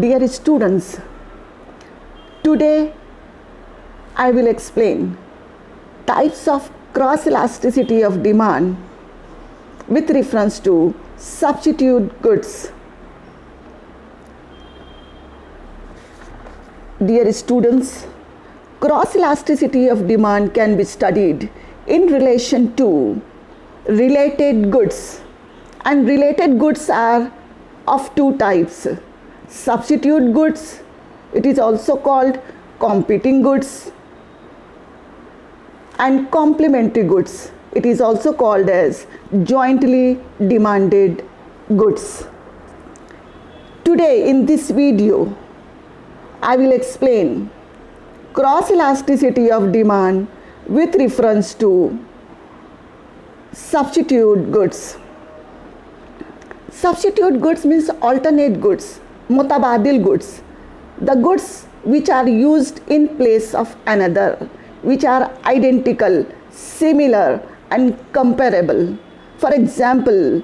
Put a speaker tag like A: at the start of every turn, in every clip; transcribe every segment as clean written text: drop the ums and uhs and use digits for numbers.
A: Dear students, today I will explain types of cross elasticity of demand with reference to substitute goods. Dear students, cross elasticity of demand can be studied in relation to related goods, and related goods are of two types: substitute goods, it is also called competing goods, and complementary goods, it is also called as jointly demanded goods. Today in this video I will explain cross elasticity of demand with reference to substitute goods. Substitute goods means alternate goods, mutabadil goods, the goods which are used in place of another, which are identical, similar and comparable. For example,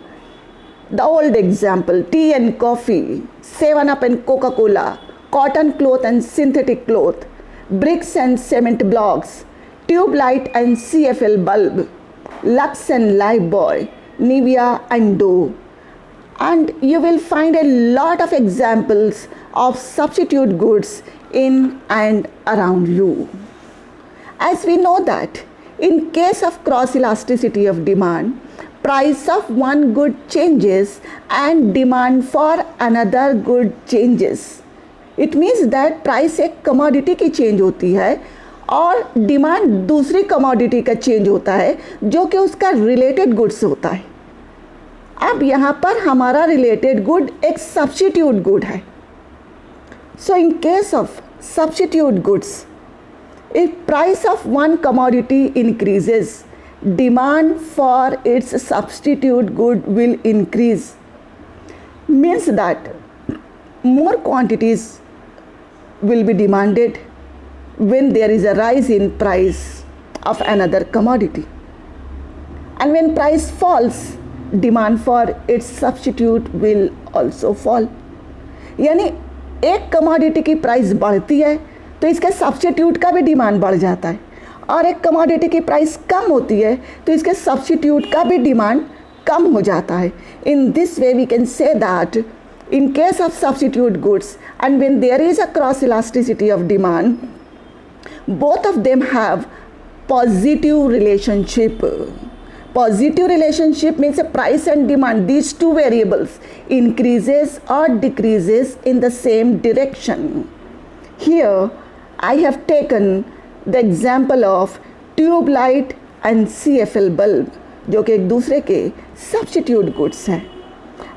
A: the old example, tea and coffee, 7-Up and Coca-Cola, cotton cloth and synthetic cloth, bricks and cement blocks, tube light and CFL bulb, Lux and Lifebuoy, Nivea and Dove. And you will find a lot of examples of substitute goods in and around you. As we know that in case of cross elasticity of demand, price of one good changes and demand for another good changes. It means that price एक commodity की change होती है और demand दूसरी commodity का change होता है जो कि उसका related goods होता है. अब यहाँ पर हमारा related good एक substitute good है. So in case of substitute goods, if price of one commodity increases, demand for its substitute good will increase. Means that more quantities will be demanded when there is a rise in price of another commodity. And when price falls, demand for its substitute will also fall. यानी एक commodity की price बढ़ती है तो इसके substitute का भी demand बढ़ जाता है, और एक कमोडिटी की प्राइस कम होती है तो इसके सब्स्टिट्यूट का भी डिमांड कम हो जाता है. In this way we can say that in case of substitute goods and when there is a cross elasticity of demand, both of them have positive relationship. Positive relationship means a price and demand, these two variables increases or decreases in the same direction. Here I have taken the example of tube light and CFL bulb जो कि एक दूसरे के substitute goods हैं.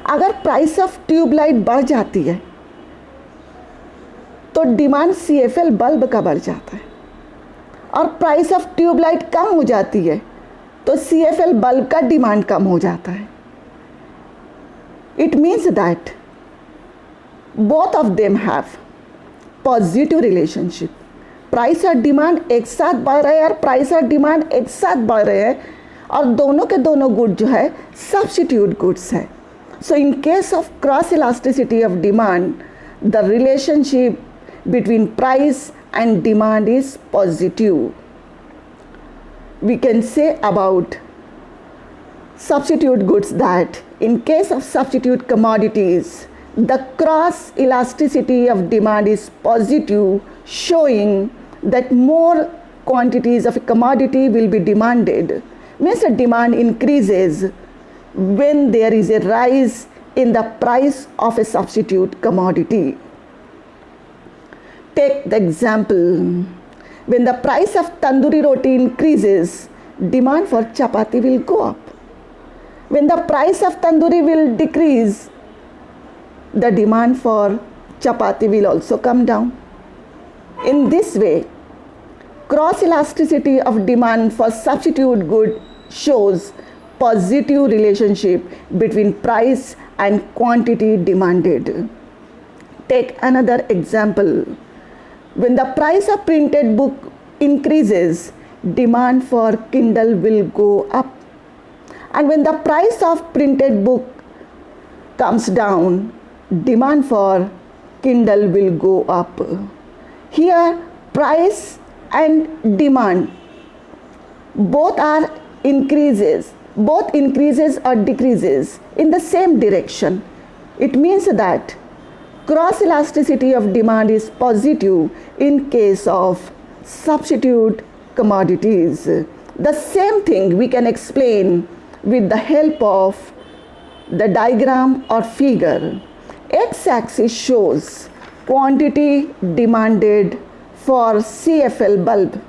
A: अगर price of tube light बढ़ जाती है तो डिमांड CFL बल्ब का बढ़ जाता है, और प्राइस ऑफ ट्यूब लाइट कम हो जाती है तो CFL बल्ब का डिमांड कम हो जाता है. It means that both of them have positive relationship. Price और डिमांड एक साथ बढ़ रहे हैं और प्राइस और डिमांड एक साथ बढ़ रहे हैं, और दोनों के दोनों गुड जो है सब्स्टिट्यूट गुड्स है. So in case of cross elasticity of demand, the relationship between price and demand is positive. We can say about substitute goods that in case of substitute commodities, the cross elasticity of demand is positive, showing that more quantities of a commodity will be demanded. Means the demand increases when there is a rise in the price of a substitute commodity. Take the example, when the price of tandoori roti increases, demand for chapati will go up. When the price of tandoori will decrease, the demand for chapati will also come down. In this way, cross elasticity of demand for substitute good shows positive relationship between price and quantity demanded. Take another example. When the price of printed book increases, demand for Kindle will go up. And when the price of printed book comes down, demand for Kindle will go up. Here, price and demand both increases or decreases in the same direction. It means that cross elasticity of demand is positive in case of substitute commodities. The same thing we can explain with the help of the diagram or figure. X-axis shows quantity demanded for CFL bulb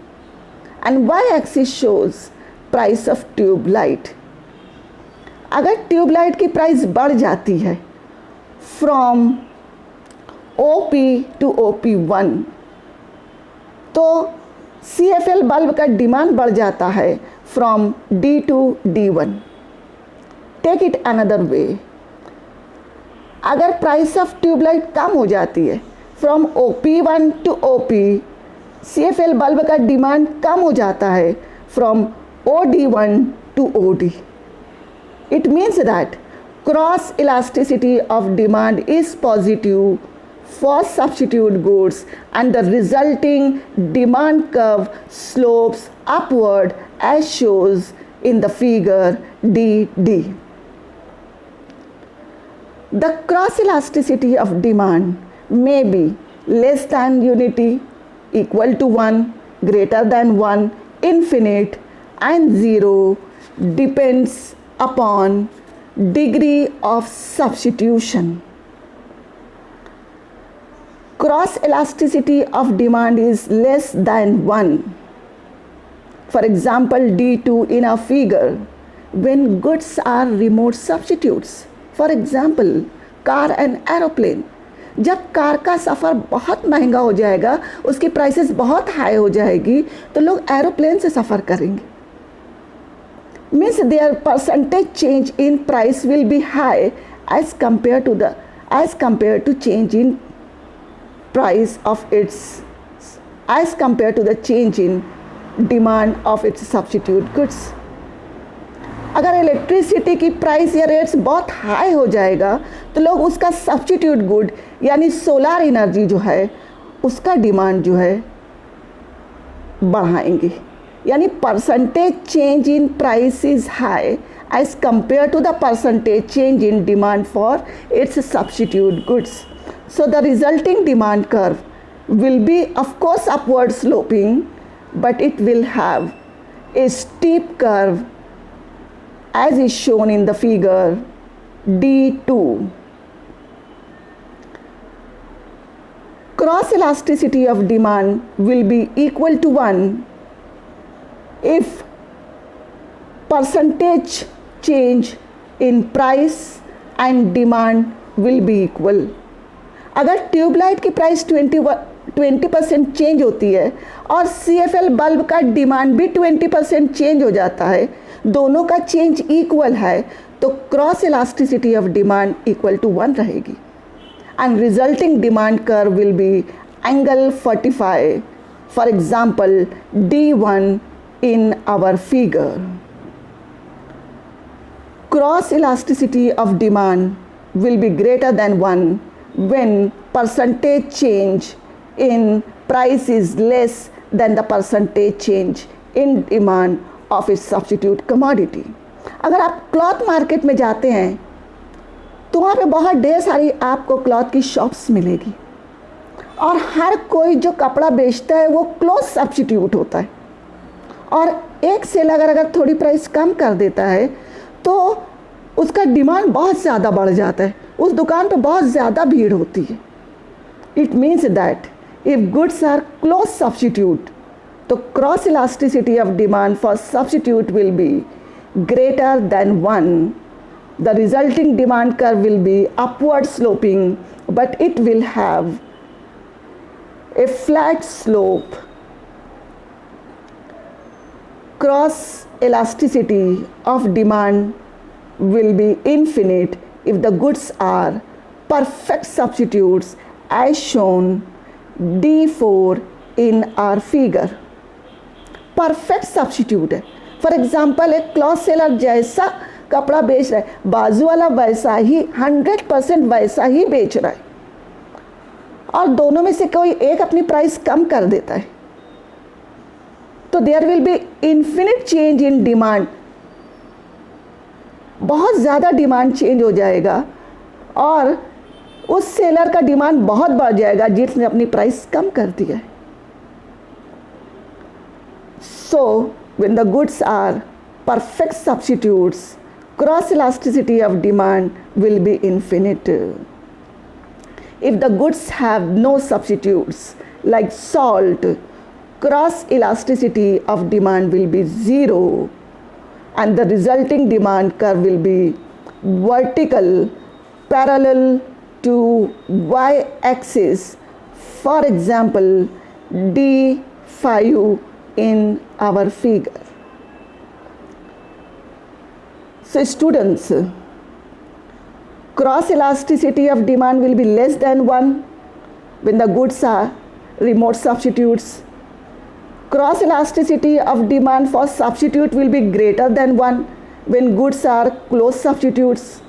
A: and y-axis shows price of tubelight. अगर tubelight की price बढ़ जाती है from OP to OP1 तो CFL bulb का demand बढ़ जाता है from D to D1. Take it another way, अगर प्राइस ऑफ ट्यूबलाइट कम हो जाती है from OP1 to OP, CFL bulb का डिमांड कम हो जाता है from OD1 to OD. It means that cross elasticity of demand is positive for substitute goods and the resulting demand curve slopes upward as shows in the figure DD. The cross elasticity of demand may be less than unity, equal to 1, greater than 1, infinite, and 0 depends upon degree of substitution. Cross elasticity of demand is less than 1. For example, D2 in a figure, when goods are remote substitutes. For example, car and aeroplane. जब car का सफ़र बहुत महंगा हो जाएगा, उसकी prices बहुत high हो जाएगी, तो लोग एरोप्लेन से सफ़र करेंगे. Means their percentage change in price will be high as compared to change in price of its as compared to the change in demand of its substitute goods. अगर electricity की price या rates बहुत high हो जाएगा तो लोग उसका substitute good यानी सोलार एनर्जी जो है उसका डिमांड जो है बढ़ाएंगे. यानी percentage change in price is high as compare to the percentage change in demand for its substitute goods. So the resulting demand curve will be of course upward sloping, but it will have a steep curve as is shown in the figure D2. Cross elasticity of demand will be equal to 1 if percentage change in price and demand will be equal. अगर tubelight की price 20% change होती है और CFL bulb का demand भी 20% change हो जाता है, दोनों का चेंज इक्वल है, तो cross elasticity of demand equal to 1 रहेगी and resulting demand curve will be angle 45. For example D1 in our figure. Cross elasticity of demand will be greater than 1 when percentage change in price is less than the percentage change in demand of its substitute commodity. अगर आप cloth market में जाते हैं तो वहाँ पे बहुत ढेर सारी आपको क्लॉथ की शॉप्स मिलेगी और हर कोई जो कपड़ा बेचता है वो क्लॉथ सब्स्टिट्यूट होता है और एक सेलर अगर थोड़ी प्राइस कम कर देता है तो उसका डिमांड बहुत ज़्यादा बढ़ जाता है, उस दुकान पे बहुत ज़्यादा भीड़ होती है. It means that if goods are close substitute तो cross elasticity of demand for substitute will be greater than 1. The resulting demand curve will be upward sloping, but it will have a flat slope. Cross elasticity of demand will be infinite if the goods are perfect substitutes as shown D4 in our figure. Perfect substitute है. For example एक cloth seller जैसा कपड़ा बेच रहा है, बाजू वाला वैसा ही 100% वैसा ही बेच रहा है. और दोनों में से कोई एक अपनी प्राइस कम कर देता है, तो there will be infinite change in demand. बहुत ज़्यादा डिमांड चेंज हो जाएगा और उस सेलर का डिमांड बहुत बढ़ जाएगा जिसने अपनी प्राइस कम कर दिया है। So when the goods are perfect substitutes, cross elasticity of demand will be infinite. If the goods have no substitutes like salt, cross elasticity of demand will be zero and the resulting demand curve will be vertical parallel to y-axis, for example D5 in our figure. So students, cross elasticity of demand will be less than 1 when the goods are remote substitutes. Cross elasticity of demand for substitute will be greater than 1 when goods are close substitutes.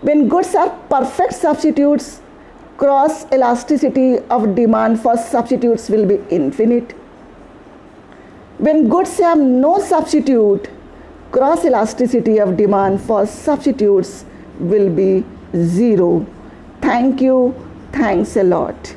A: When goods are perfect substitutes, cross elasticity of demand for substitutes will be infinite. When goods have no substitute, cross elasticity of demand for substitutes will be zero. Thank you. Thanks a lot.